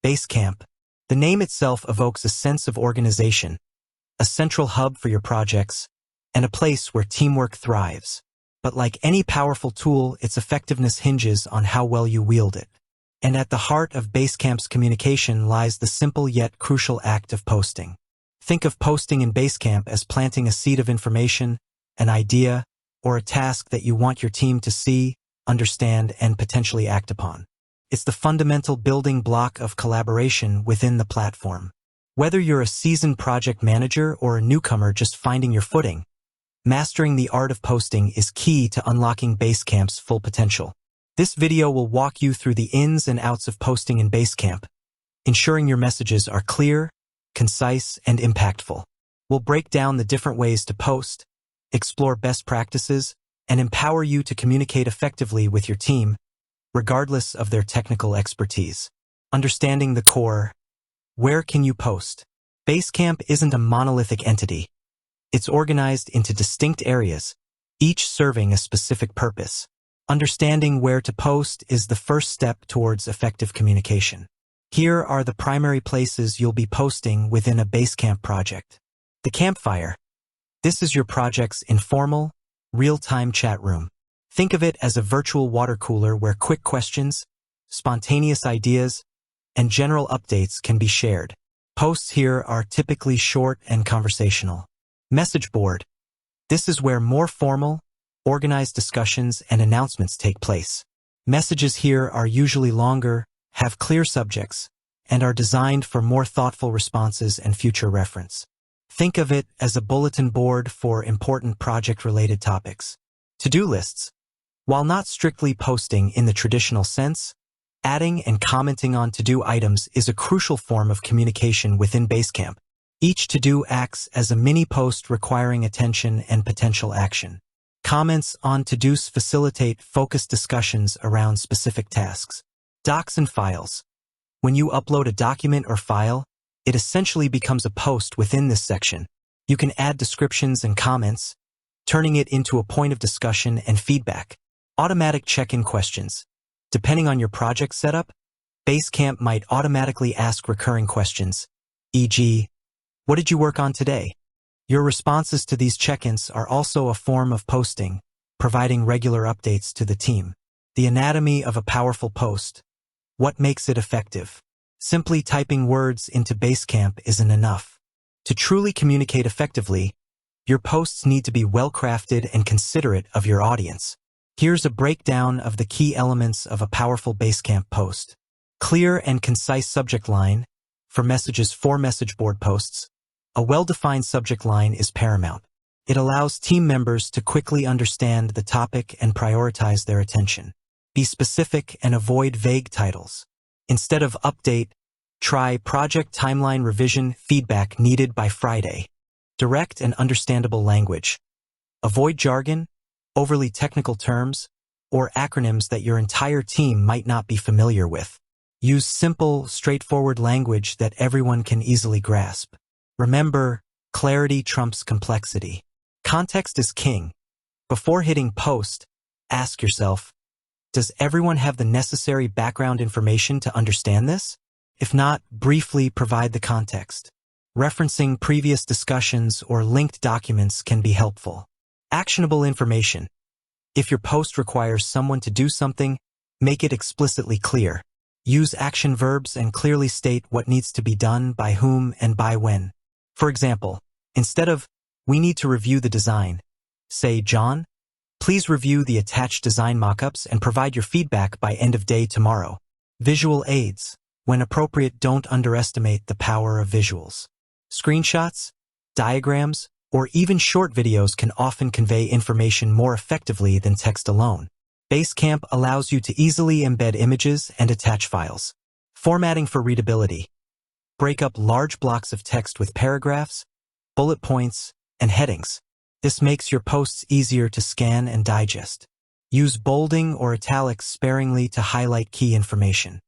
Basecamp. The name itself evokes a sense of organization, a central hub for your projects, and a place where teamwork thrives. But like any powerful tool, its effectiveness hinges on how well you wield it. And at the heart of Basecamp's communication lies the simple yet crucial act of posting. Think of posting in Basecamp as planting a seed of information, an idea, or a task that you want your team to see, understand, and potentially act upon. It's the fundamental building block of collaboration within the platform. Whether you're a seasoned project manager or a newcomer just finding your footing, mastering the art of posting is key to unlocking Basecamp's full potential. This video will walk you through the ins and outs of posting in Basecamp, ensuring your messages are clear, concise, and impactful. We'll break down the different ways to post, explore best practices, and empower you to communicate effectively with your team, regardless of their technical expertise. Understanding the core. Where can you post? Basecamp isn't a monolithic entity. It's organized into distinct areas, each serving a specific purpose. Understanding where to post is the first step towards effective communication. Here are the primary places you'll be posting within a Basecamp project. The campfire. This is your project's informal, real-time chat room. Think of it as a virtual water cooler where quick questions, spontaneous ideas, and general updates can be shared. Posts here are typically short and conversational. Message board. This is where more formal, organized discussions and announcements take place. Messages here are usually longer, have clear subjects, and are designed for more thoughtful responses and future reference. Think of it as a bulletin board for important project-related topics. To-do lists. While not strictly posting in the traditional sense, adding and commenting on to-do items is a crucial form of communication within Basecamp. Each to-do acts as a mini-post requiring attention and potential action. Comments on to-dos facilitate focused discussions around specific tasks. Docs and files. When you upload a document or file, it essentially becomes a post within this section. You can add descriptions and comments, turning it into a point of discussion and feedback. Automatic check-in questions. Depending on your project setup, Basecamp might automatically ask recurring questions, e.g., what did you work on today? Your responses to these check-ins are also a form of posting, providing regular updates to the team. The anatomy of a powerful post. What makes it effective? Simply typing words into Basecamp isn't enough. To truly communicate effectively, your posts need to be well-crafted and considerate of your audience. Here's a breakdown of the key elements of a powerful Basecamp post. Clear and concise subject line. For messages for message board posts, a well-defined subject line is paramount. It allows team members to quickly understand the topic and prioritize their attention. Be specific and avoid vague titles. Instead of update, try project timeline revision feedback needed by Friday. Direct and understandable language. Avoid jargon, overly technical terms, or acronyms that your entire team might not be familiar with. Use simple, straightforward language that everyone can easily grasp. Remember, clarity trumps complexity. Context is king. Before hitting post, ask yourself, does everyone have the necessary background information to understand this? If not, briefly provide the context. Referencing previous discussions or linked documents can be helpful. Actionable information. If your post requires someone to do something, make it explicitly clear. Use action verbs and clearly state what needs to be done by whom and by when. For example, instead of, we need to review the design, say, John, please review the attached design mockups and provide your feedback by end of day tomorrow. Visual aids. When appropriate, don't underestimate the power of visuals. Screenshots, diagrams, or even short videos can often convey information more effectively than text alone. Basecamp allows you to easily embed images and attach files. Formatting for readability. Break up large blocks of text with paragraphs, bullet points, and headings. This makes your posts easier to scan and digest. Use bolding or italics sparingly to highlight key information.